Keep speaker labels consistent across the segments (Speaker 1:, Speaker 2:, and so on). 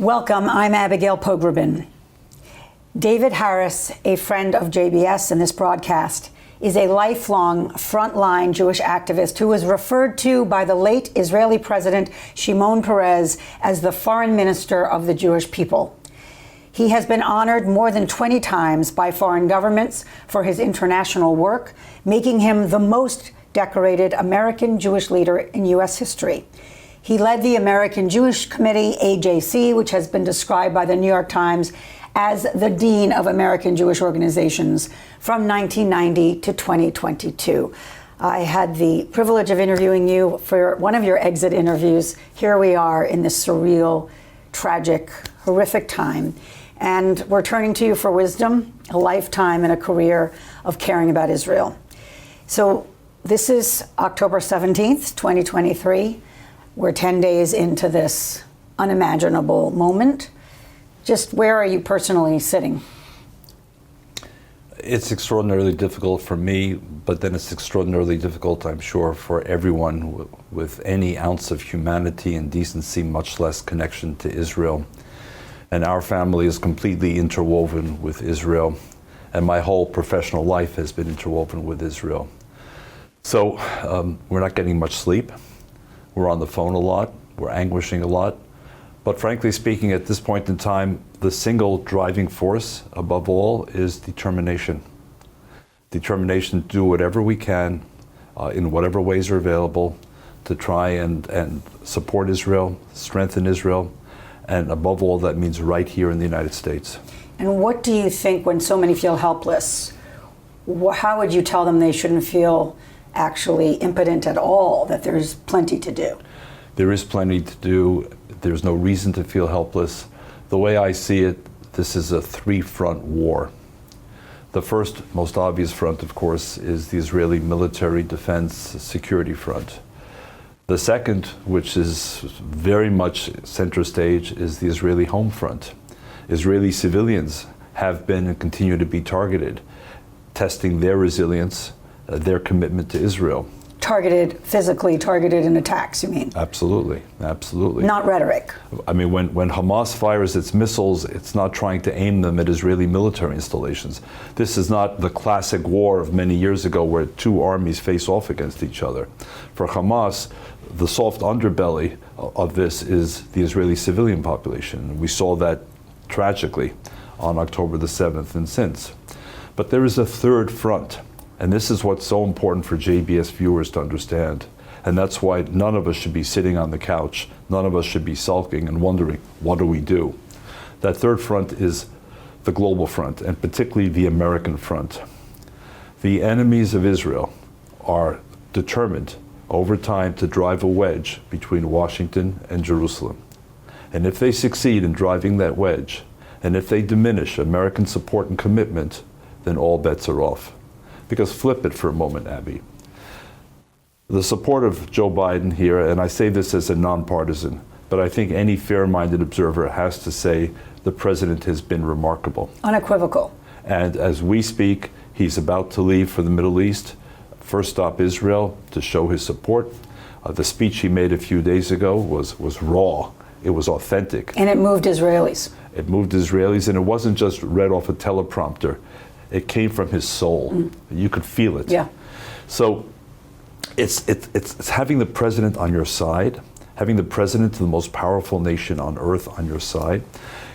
Speaker 1: Welcome, I'm Abigail Pogrebin. David Harris, a friend of JBS in this broadcast, is a lifelong frontline Jewish activist who was referred to by the late Israeli President Shimon Peres as the foreign minister of the Jewish people. He has been honored more than 20 times by foreign governments for his international work, making him the most decorated American Jewish leader in U.S. history. He led the American Jewish Committee, AJC, which has been described by the New York Times as the Dean of American Jewish Organizations from 1990 to 2022. I had the privilege of interviewing you for one of your exit interviews. Here we are in this surreal, tragic, horrific time. And we're turning to you for wisdom, a lifetime and a career of caring about Israel. So this is October 17th, 2023. We're 10 days into this unimaginable moment. Just where are you personally sitting?
Speaker 2: It's extraordinarily difficult for me, but then it's extraordinarily difficult, I'm sure, for everyone with any ounce of humanity and decency, much less connection to Israel. And our family is completely interwoven with Israel, and my whole professional life has been interwoven with Israel. So we're not getting much sleep. We're on the phone a lot. We're anguishing a lot. But frankly speaking, at this point in time, the single driving force above all is determination. Determination to do whatever we can in whatever ways are available to try and support Israel, strengthen Israel, and above all, that means right here in the United States.
Speaker 1: And what do you think when so many feel helpless? How would you tell them they shouldn't feel actually impotent at all, that there's plenty to do?
Speaker 2: There is plenty to do. There's no reason to feel helpless. The way I see it, this is a three-front war. The first, most obvious front, of course, is the Israeli military defense security front. The second, which is very much center stage, is the Israeli home front. Israeli civilians have been and continue to be targeted, testing their resilience, their commitment to Israel.
Speaker 1: Targeted, physically targeted in attacks, you mean?
Speaker 2: Absolutely, absolutely.
Speaker 1: Not rhetoric.
Speaker 2: I mean, when Hamas fires its missiles, it's not trying to aim them at Israeli military installations. This is not the classic war of many years ago where two armies face off against each other. For Hamas, the soft underbelly of this is the Israeli civilian population. We saw that tragically on October the 7th and since. But there is a third front. And this is what's so important for JBS viewers to understand. And that's why none of us should be sitting on the couch. None of us should be sulking and wondering, what do we do? That third front is the global front, and particularly the American front. The enemies of Israel are determined over time to drive a wedge between Washington and Jerusalem. And if they succeed in driving that wedge, and if they diminish American support and commitment, then all bets are off. Because flip it for a moment, Abby. The support of Joe Biden here, and I say this as a nonpartisan, but I think any fair-minded observer has to say the president has been remarkable.
Speaker 1: Unequivocal.
Speaker 2: And as we speak, he's about to leave for the Middle East, first stop Israel, to show his support. The speech he made a few days ago was raw. It was authentic.
Speaker 1: And it moved Israelis.
Speaker 2: It moved Israelis, and it wasn't just read off a teleprompter. It came from his soul. You could feel it.
Speaker 1: Yeah.
Speaker 2: So it's having the president on your side, having the president of the most powerful nation on earth on your side.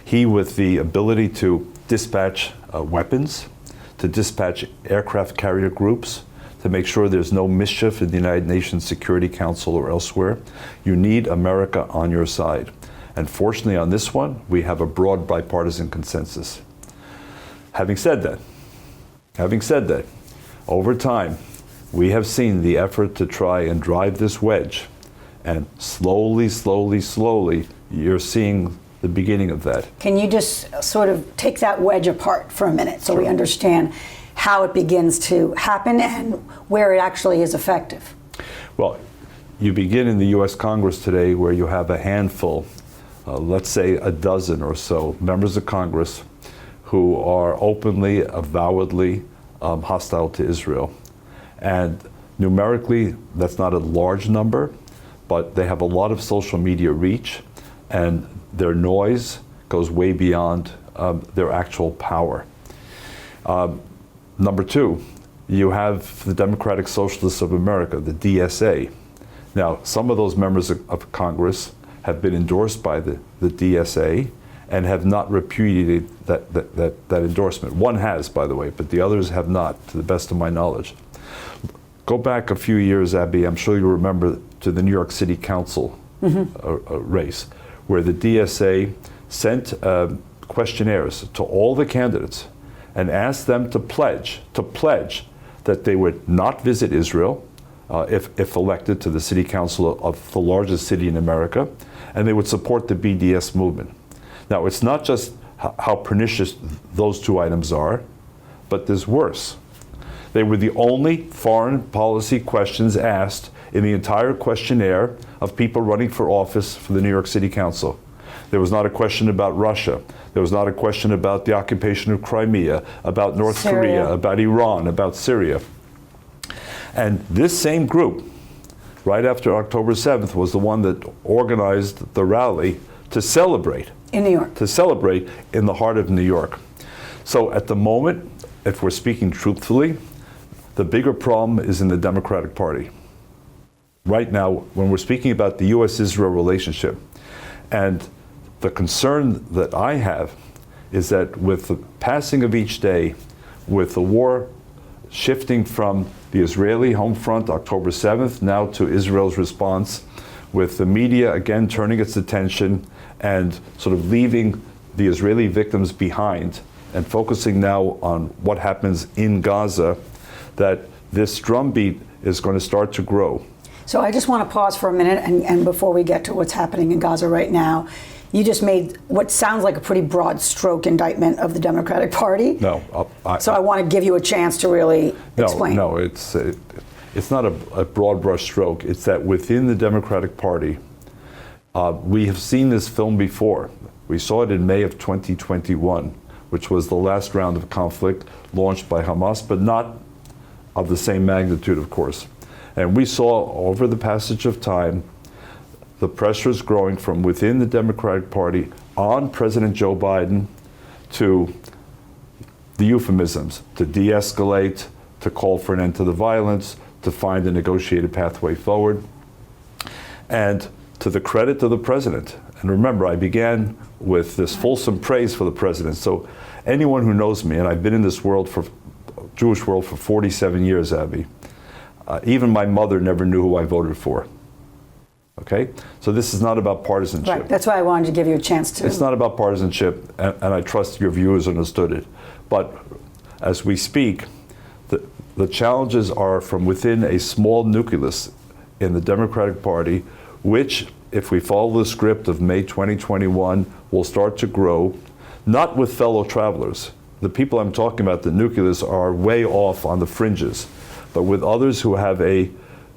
Speaker 2: He with the ability to dispatch weapons, to dispatch aircraft carrier groups, to make sure there's no mischief in the United Nations Security Council or elsewhere. You need America on your side. And fortunately on this one, we have a broad bipartisan consensus. Having said that, over time, we have seen the effort to try and drive this wedge, and slowly, you're seeing the beginning of that.
Speaker 1: Can you just sort of take that wedge apart for a minute so we understand how it begins to happen and where it actually is effective?
Speaker 2: Well, you begin in the U.S. Congress today where you have a handful, let's say a dozen or so members of Congress who are openly, avowedly hostile to Israel. And numerically, that's not a large number, but they have a lot of social media reach. and their noise goes way beyond their actual power. Number two, you have the Democratic Socialists of America, the DSA. Now, some of those members of Congress have been endorsed by the DSA and have not repudiated that endorsement. One has, by the way, but the others have not, to the best of my knowledge. Go back a few years, Abby, I'm sure you remember, to the New York City Council race, where the DSA sent questionnaires to all the candidates and asked them to pledge that they would not visit Israel if elected to the city council of the largest city in America, and they would support the BDS movement. Now, it's not just how pernicious those two items are, but there's worse. They were the only foreign policy questions asked in the entire questionnaire of people running for office for the New York City Council. There was not a question about Russia. There was not a question about the occupation of Crimea, about North Korea, about Iran, about Syria. And this same group, right after October 7th, was the one that organized the rally to celebrate.
Speaker 1: In New York.
Speaker 2: To celebrate in the heart of New York. So at the moment, if we're speaking truthfully, the bigger problem is in the Democratic Party. Right now, when we're speaking about the U.S.-Israel relationship, and the concern that I have is that with the passing of each day, with the war shifting from the Israeli home front, October 7th, now to Israel's response, with the media again turning its attention and sort of leaving the Israeli victims behind and focusing now on what happens in Gaza, that this drumbeat is going to start to grow.
Speaker 1: So I just want to pause for a minute, and before we get to what's happening in Gaza right now, you just made what sounds like a pretty broad stroke indictment of the Democratic Party.
Speaker 2: No.
Speaker 1: So I want to give you a chance to really explain.
Speaker 2: No, it's not a broad brush stroke. It's that within the Democratic Party, we have seen this film before. We saw it in May of 2021, which was the last round of conflict launched by Hamas, but not of the same magnitude, of course. And we saw over the passage of time the pressures growing from within the Democratic Party on President Joe Biden to the euphemisms, to de-escalate, to call for an end to the violence, to find a negotiated pathway forward. And to the credit of the president, and remember, I began with this fulsome praise for the president. So anyone who knows me, and I've been in this world Jewish world for 47 years, Abby, even my mother never knew who I voted for. Okay? So this is not about partisanship.
Speaker 1: Right, that's why I wanted to give you a chance to.
Speaker 2: It's not about partisanship, and I trust your viewers understood it. But as we speak, the challenges are from within a small nucleus in the Democratic Party, which, if we follow the script of May 2021, will start to grow, not with fellow travelers. The people I'm talking about, the nucleus, are way off on the fringes, but with others who have a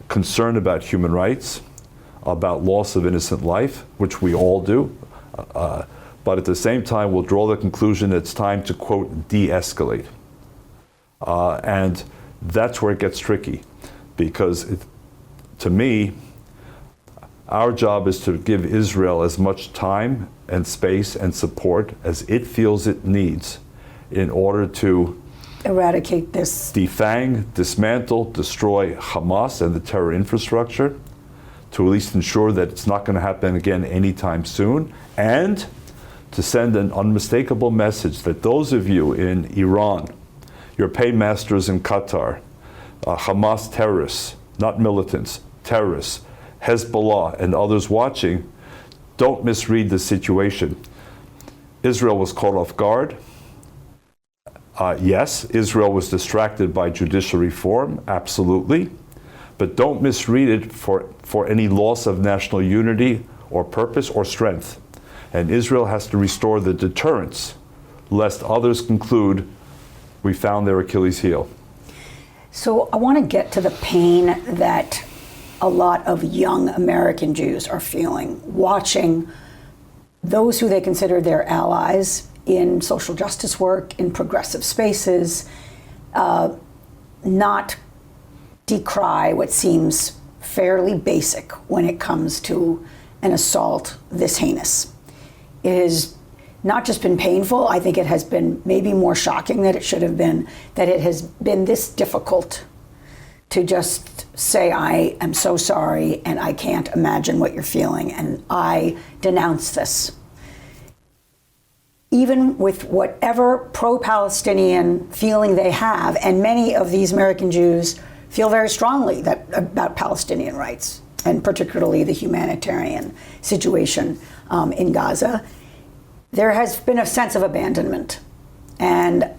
Speaker 2: concern about human rights, about loss of innocent life, which we all do, but at the same time will draw the conclusion it's time to, quote, de-escalate. And that's where it gets tricky, because to me, our job is to give Israel as much time and space and support as it feels it needs in order to
Speaker 1: eradicate this,
Speaker 2: defang, dismantle, destroy Hamas and the terror infrastructure, to at least ensure that it's not going to happen again anytime soon, and to send an unmistakable message that those of you in Iran, your paymasters in Qatar, Hamas terrorists, not militants, terrorists, Hezbollah and others watching, don't misread the situation. Israel was caught off guard. Yes, Israel was distracted by judicial reform, absolutely. But don't misread it for any loss of national unity or purpose or strength. And Israel has to restore the deterrence, lest others conclude we found their Achilles heel.
Speaker 1: So I want to get to the pain that a lot of young American Jews are feeling, watching those who they consider their allies in social justice work, in progressive spaces, not decry what seems fairly basic when it comes to an assault this heinous. It has not just been painful, I think it has been maybe more shocking than it should have been, that it has been this difficult to just say, I am so sorry and I can't imagine what you're feeling and I denounce this. Even with whatever pro-Palestinian feeling they have, and many of these American Jews feel very strongly about Palestinian rights, and particularly the humanitarian situation in Gaza, there has been a sense of abandonment. And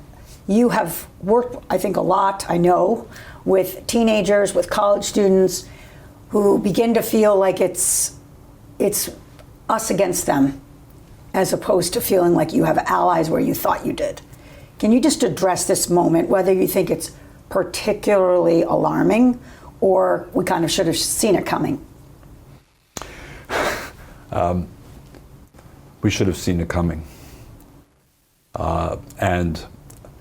Speaker 1: you have worked, I think, a lot, I know, with teenagers, with college students who begin to feel like it's us against them, as opposed to feeling like you have allies where you thought you did. Can you just address this moment, whether you think it's particularly alarming or we kind of should have seen it coming?
Speaker 2: We should have seen it coming. And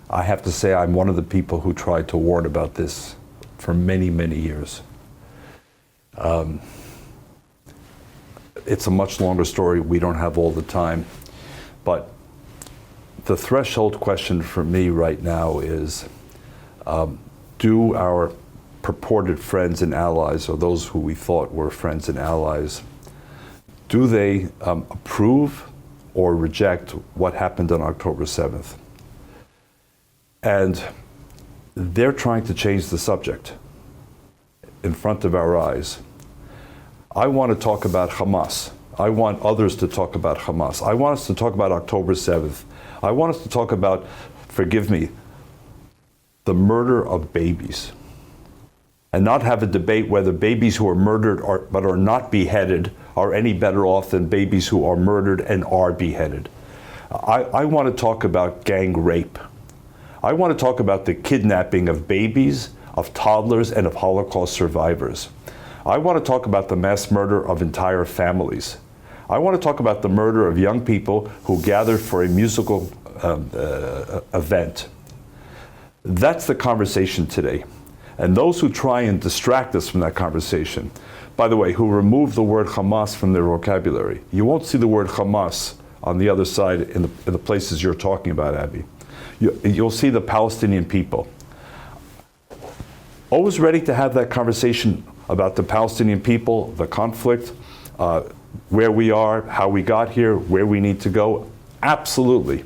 Speaker 2: I have to say I'm one of the people who tried to warn about this for many, many years. It's a much longer story. We don't have all the time. But the threshold question for me right now is, do our purported friends and allies, or those who we thought were friends and allies, do they approve or reject what happened on October 7th? And they're trying to change the subject in front of our eyes. I want to talk about Hamas. I want others to talk about Hamas. I want us to talk about October 7th. I want us to talk about, forgive me, the murder of babies. And not have a debate whether babies who are murdered but are not beheaded are any better off than babies who are murdered and are beheaded. I want to talk about gang rape. I want to talk about the kidnapping of babies, of toddlers, and of Holocaust survivors. I want to talk about the mass murder of entire families. I want to talk about the murder of young people who gathered for a musical event. That's the conversation today. And those who try and distract us from that conversation, by the way, who remove the word Hamas from their vocabulary, you won't see the word Hamas on the other side in the places you're talking about, Abby. You'll see the Palestinian people. Always ready to have that conversation about the Palestinian people, the conflict, where we are, how we got here, where we need to go. Absolutely.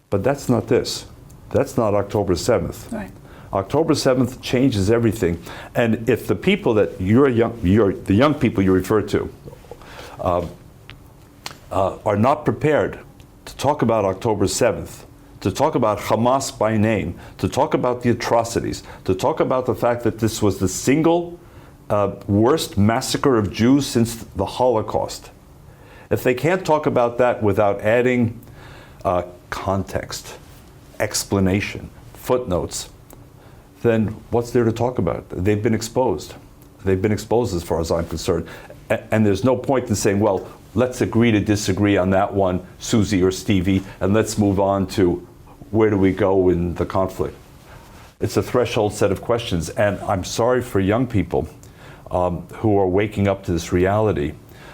Speaker 2: But that's not this. That's not October 7th.
Speaker 1: Right.
Speaker 2: October 7th changes everything. And if the people that the young people you refer to, are not prepared to talk about October 7th, to talk about Hamas by name, to talk about the atrocities, to talk about the fact that this was the single worst massacre of Jews since the Holocaust. If they can't talk about that without adding context, explanation, footnotes, then what's there to talk about? They've been exposed. They've been exposed as far as I'm concerned. And there's no point in saying, well, let's agree to disagree on that one, Susie or Stevie, and let's move on to where do we go in the conflict. It's a threshold set of questions, and I'm sorry for young people who are waking up to this reality.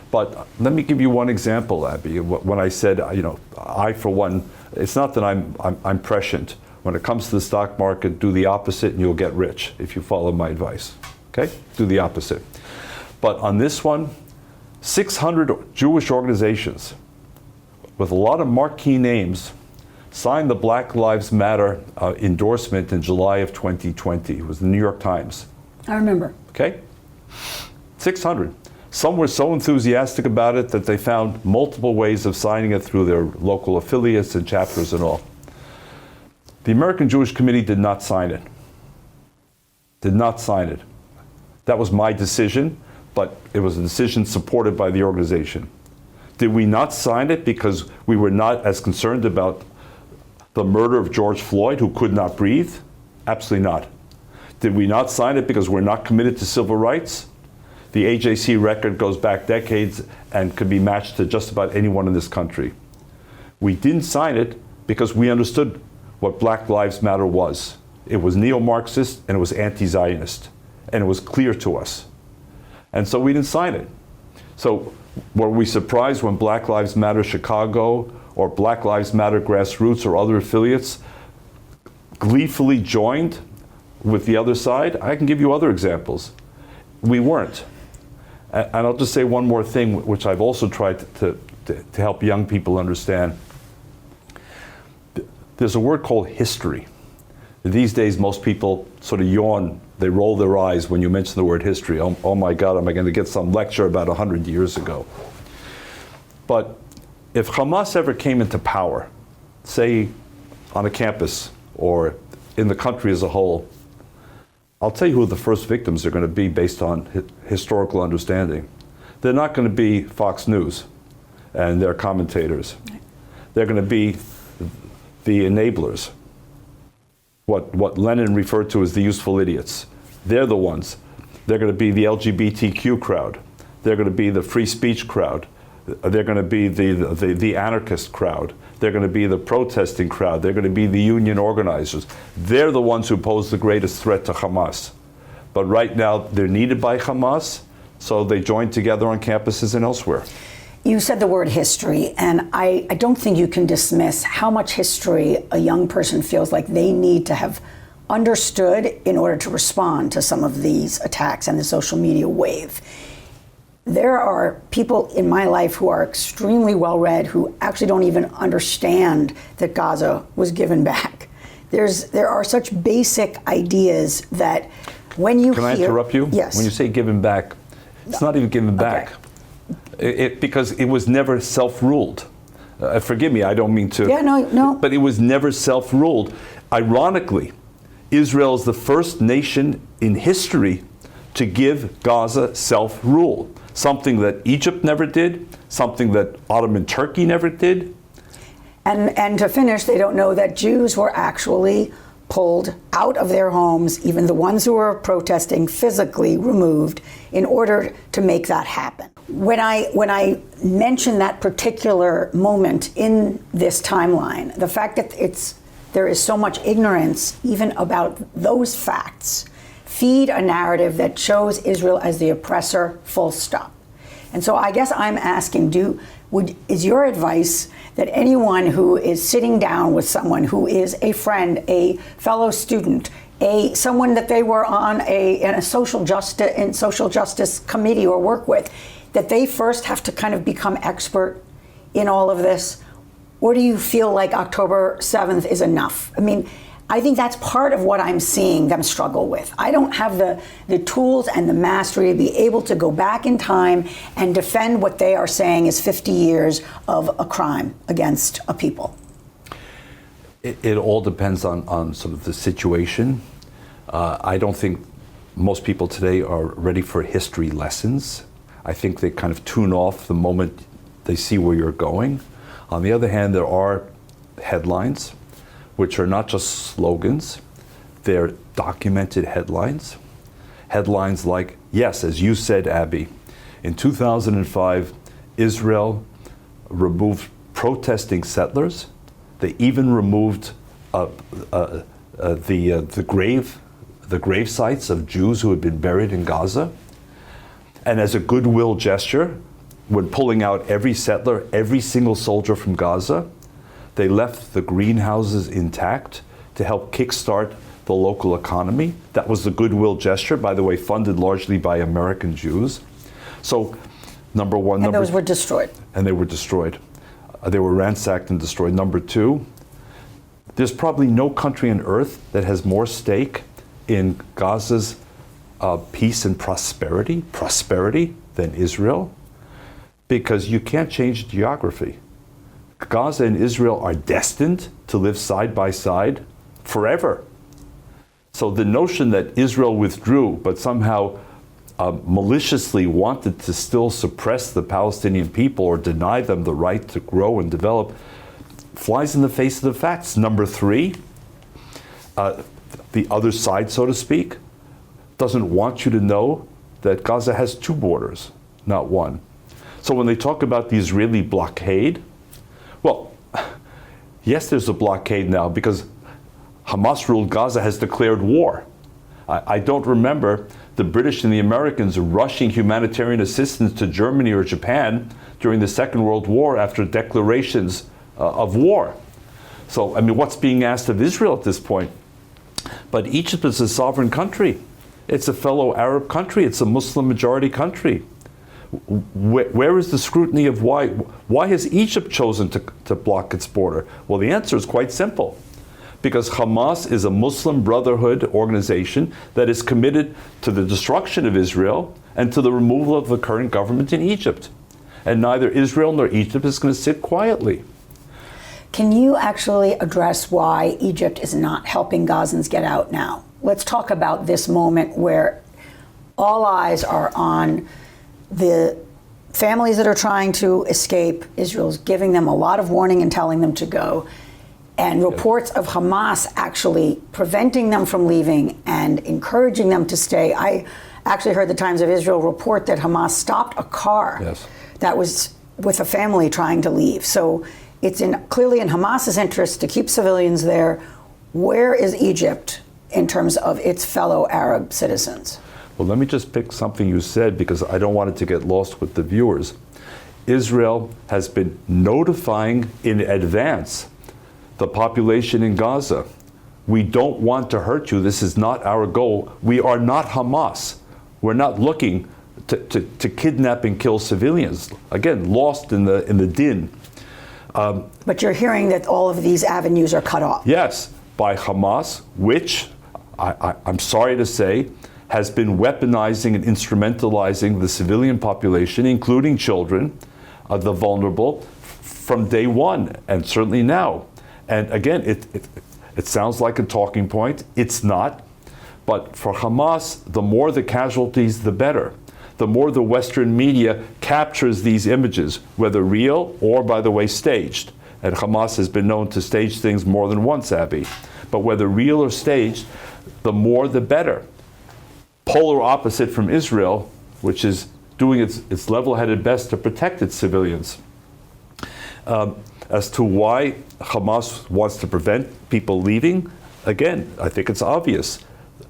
Speaker 2: But let me give you one example, Abby. When I said, I for one, it's not that I'm prescient. When it comes to the stock market, do the opposite and you'll get rich if you follow my advice. Okay? Do the opposite. But on this one, 600 Jewish organizations with a lot of marquee names signed the Black Lives Matter endorsement in July of 2020. It was the New York Times.
Speaker 1: I remember.
Speaker 2: Okay? 600. Some were so enthusiastic about it that they found multiple ways of signing it through their local affiliates and chapters and all. The American Jewish Committee did not sign it. Did not sign it. That was my decision, but it was a decision supported by the organization. Did we not sign it because we were not as concerned about the murder of George Floyd, who could not breathe? Absolutely not. Did we not sign it because we're not committed to civil rights? The AJC record goes back decades and could be matched to just about anyone in this country. We didn't sign it because we understood what Black Lives Matter was. It was neo-Marxist and it was anti-Zionist, and it was clear to us. And so we didn't sign it. So Were we surprised when Black Lives Matter Chicago or Black Lives Matter Grassroots or other affiliates gleefully joined with the other side? I can give you other examples. We weren't. And I'll just say one more thing, which I've also tried to help young people understand. There's a word called history. These days, most people sort of yawn. They roll their eyes when you mention the word history. Oh my God, am I going to get some lecture about 100 years ago? But if Hamas ever came into power, say on a campus or in the country as a whole, I'll tell you who the first victims are going to be based on historical understanding. They're not going to be Fox News and their commentators. They're going to be the enablers, what Lenin referred to as the useful idiots. They're the ones. They're going to be the LGBTQ crowd. They're going to be the free speech crowd. They're going to be the anarchist crowd. They're going to be the protesting crowd. They're going to be the union organizers. They're the ones who pose the greatest threat to Hamas. But right now, they're needed by Hamas, so they join together on campuses and elsewhere.
Speaker 1: You said the word history, and I don't think you can dismiss how much history a young person feels like they need to have understood in order to respond to some of these attacks and the social media wave. There are people in my life who are extremely well-read who actually don't even understand that Gaza was given back. There are such basic ideas that when you
Speaker 2: Can I interrupt you?
Speaker 1: Yes.
Speaker 2: When you say given back, it's not even given back. Because it was never self-ruled. Forgive me, I don't mean to.
Speaker 1: Yeah, no.
Speaker 2: But it was never self-ruled. Ironically, Israel is the first nation in history to give Gaza self-rule. Something that Egypt never did, something that Ottoman Turkey never did.
Speaker 1: And to finish, they don't know that Jews were actually pulled out of their homes, even the ones who were protesting, physically removed in order to make that happen. When I mention that particular moment in this timeline, the fact that there is so much ignorance even about those facts feed a narrative that shows Israel as the oppressor, full stop. And so I guess I'm asking, is your advice that anyone who is sitting down with someone who is a friend, a fellow student, someone that they were on in a social justice committee or work with, that they first have to kind of become expert in all of this? Or do you feel like October 7th is enough? I mean, I think that's part of what I'm seeing them struggle with. I don't have the tools and the mastery to be able to go back in time and defend what they are saying is 50 years of a crime against a people.
Speaker 2: It all depends on sort of the situation. I don't think most people today are ready for history lessons. I think they kind of tune off the moment they see where you're going. On the other hand, there are headlines, which are not just slogans, they're documented headlines. Headlines like, yes, as you said, Abby, in 2005, Israel removed protesting settlers. They even removed the grave sites of Jews who had been buried in Gaza. And as a goodwill gesture, when pulling out every settler, every single soldier from Gaza, they left the greenhouses intact to help kickstart the local economy. That was the goodwill gesture, by the way, funded largely by American Jews. So, number one.
Speaker 1: And those were destroyed.
Speaker 2: And they were destroyed. They were ransacked and destroyed. Number two, there's probably no country on earth that has more stake in Gaza's peace and prosperity than Israel, because you can't change geography. Gaza and Israel are destined to live side by side forever. So the notion that Israel withdrew, but somehow maliciously wanted to still suppress the Palestinian people or deny them the right to grow and develop, flies in the face of the facts. Number three, the other side, so to speak, doesn't want you to know that Gaza has two borders, not one. So when they talk about the Israeli blockade, well, yes, there's a blockade now because Hamas-ruled Gaza has declared war. I don't remember the British and the Americans rushing humanitarian assistance to Germany or Japan during the Second World War after declarations of war. So, I mean, what's being asked of Israel at this point? But Egypt is a sovereign country. It's a fellow Arab country. It's a Muslim majority country. Where is the scrutiny of why? Why has Egypt chosen to block its border? Well, the answer is quite simple. Because Hamas is a Muslim Brotherhood organization that is committed to the destruction of Israel and to the removal of the current government in Egypt. And neither Israel nor Egypt is going to sit quietly.
Speaker 1: Can you actually address why Egypt is not helping Gazans get out now? Let's talk about this moment where all eyes are on the families that are trying to escape. Israel's giving them a lot of warning and telling them to go. And reports of Hamas actually preventing them from leaving and encouraging them to stay. I actually heard the Times of Israel report that Hamas stopped a car that was with a family trying to leave. So it's clearly in Hamas's interest to keep civilians there. Where is Egypt in terms of its fellow Arab citizens?
Speaker 2: Well, let me just pick something you said because I don't want it to get lost with the viewers. Israel has been notifying in advance the population in Gaza. We don't want to hurt you. This is not our goal. We are not Hamas. We're not looking to kidnap and kill civilians. Again, lost in the din.
Speaker 1: But you're hearing that all of these avenues are cut off.
Speaker 2: Yes, by Hamas, which I'm sorry to say has been weaponizing and instrumentalizing the civilian population, including children, the vulnerable, from day one and certainly now. And again, it sounds like a talking point. It's not. But for Hamas, the more the casualties, the better. The more the Western media captures these images, whether real or, by the way, staged. And Hamas has been known to stage things more than once, Abby. But whether real or staged, the more the better. Polar opposite from Israel, which is doing its level-headed best to protect its civilians. As to why Hamas wants to prevent people leaving, again, I think it's obvious.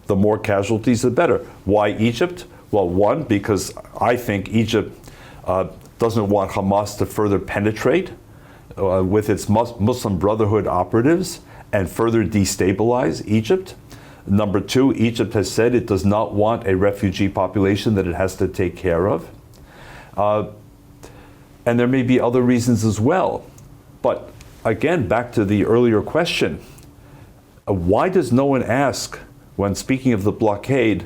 Speaker 2: The more casualties, the better. Why Egypt? Well, one, because I think Egypt doesn't want Hamas to further penetrate with its Muslim Brotherhood operatives and further destabilize Egypt. Number two, Egypt has said it does not want a refugee population that it has to take care of. And there may be other reasons as well. But again, back to the earlier question, why does no one ask, when speaking of the blockade,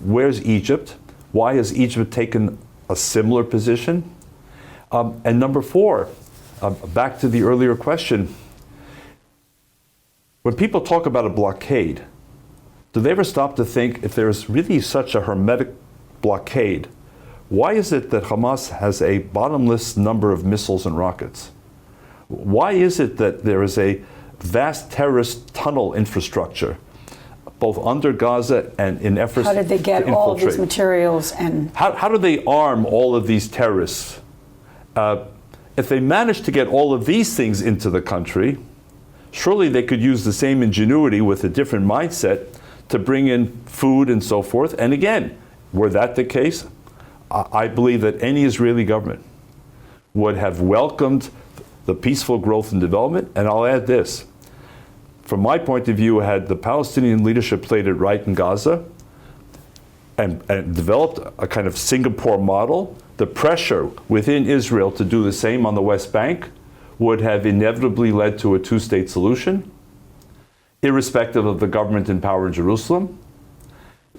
Speaker 2: where's Egypt? Why has Egypt taken a similar position? And number four, back to the earlier question, when people talk about a blockade, do they ever stop to think, if there's really such a hermetic blockade, why is it that Hamas has a bottomless number of missiles and rockets? Why is it that there is a vast terrorist tunnel infrastructure, both under Gaza and in efforts to infiltrate?
Speaker 1: How did they get all of these materials? And
Speaker 2: how do they arm all of these terrorists? If they manage to get all of these things into the country, surely they could use the same ingenuity with a different mindset to bring in food and so forth. And again, were that the case, I believe that any Israeli government would have welcomed the peaceful growth and development. And I'll add this. From my point of view, had the Palestinian leadership played it right in Gaza and developed a kind of Singapore model, the pressure within Israel to do the same on the West Bank would have inevitably led to a two-state solution, irrespective of the government in power in Jerusalem.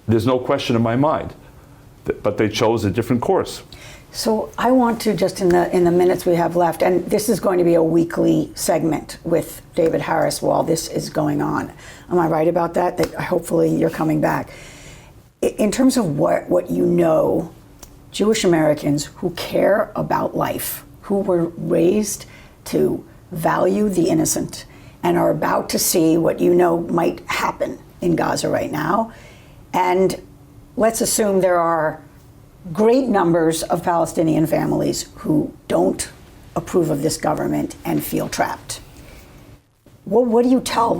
Speaker 2: There's no question in my mind. But they chose a different course.
Speaker 1: so I want to just in the minutes we have left, and this is going to be a weekly segment with David Harris while this is going on. Am I right about that? That hopefully you're coming back. In terms of what you know, Jewish Americans who care about life, who were raised to value the innocent, and are about to see what you know might happen in Gaza right now. And let's assume there are great numbers of Palestinian families who don't approve of this government and feel trapped. What do you tell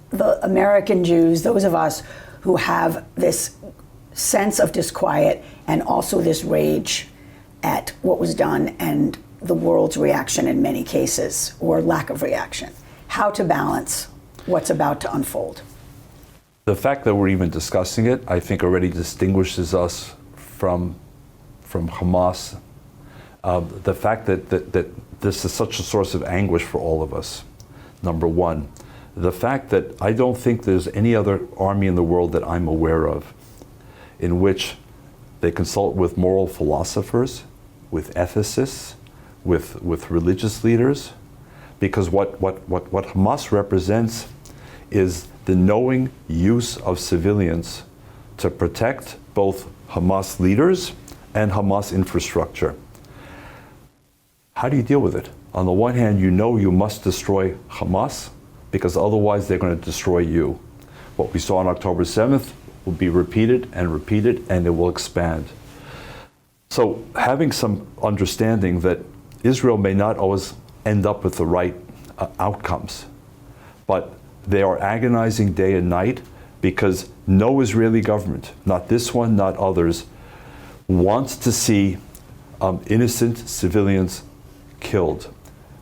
Speaker 1: the American Jews, those of us who have this sense of disquiet and also this rage at what was done and the world's reaction in many cases, or lack of reaction. How to balance what's about to unfold.
Speaker 2: The fact that we're even discussing it, I think, already distinguishes us from Hamas. The fact that this is such a source of anguish for all of us, number one. The fact that I don't think there's any other army in the world that I'm aware of in which they consult with moral philosophers, with ethicists, with religious leaders, because what Hamas represents is the knowing use of civilians to protect both Hamas leaders and Hamas infrastructure. How do you deal with it? On the one hand, you know you must destroy Hamas because otherwise they're going to destroy you. What we saw on October 7th will be repeated, and it will expand. So having some understanding that Israel may not always end up with the right outcomes, but they are agonizing day and night because no Israeli government, not this one, not others, wants to see innocent civilians killed.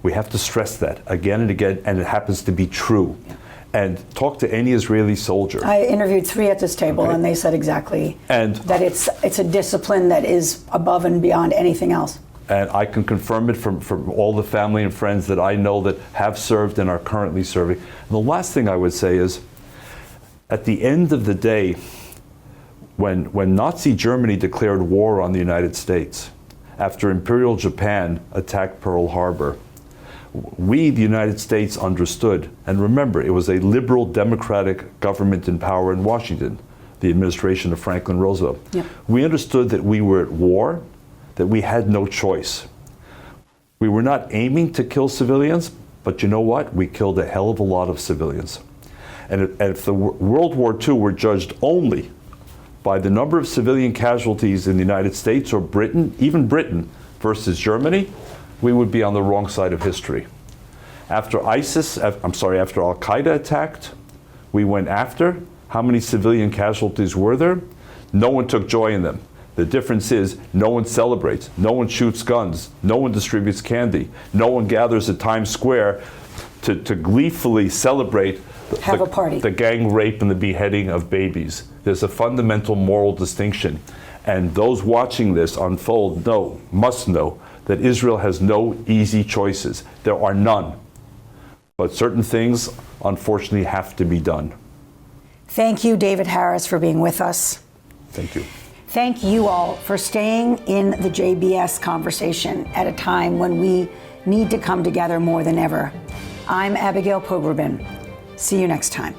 Speaker 2: We have to stress that again and again, and it happens to be true. Yeah. And talk to any Israeli soldier. I
Speaker 1: interviewed 3 at this table, okay, and they said exactly that it's a discipline that is above and beyond anything else.
Speaker 2: And I can confirm it from all the family and friends that I know that have served and are currently serving. And the last thing I would say is, at the end of the day, when Nazi Germany declared war on the United States, after Imperial Japan attacked Pearl Harbor, we, the United States, understood, and remember, it was a liberal democratic government in power in Washington, the administration of Franklin Roosevelt. Yep. We understood that we were at war, that we had no choice. We were not aiming to kill civilians, but you know what? We killed a hell of a lot of civilians. And if the World War II were judged only by the number of civilian casualties in the United States or Britain, even Britain versus Germany, we would be on the wrong side of history. After after Al-Qaeda attacked, we went after. How many civilian casualties were there? No one took joy in them. The difference is no one celebrates, no one shoots guns, no one distributes candy, no one gathers at Times Square to gleefully celebrate the gang rape and the beheading of babies. There's a fundamental moral distinction. And those watching this unfold must know that Israel has no easy choices. There are none. But certain things, unfortunately, have to be done.
Speaker 1: Thank you, David Harris, for being with us.
Speaker 2: Thank you.
Speaker 1: Thank you all for staying in the JBS conversation at a time when we need to come together more than ever. I'm Abigail Pogrebin. See you next time.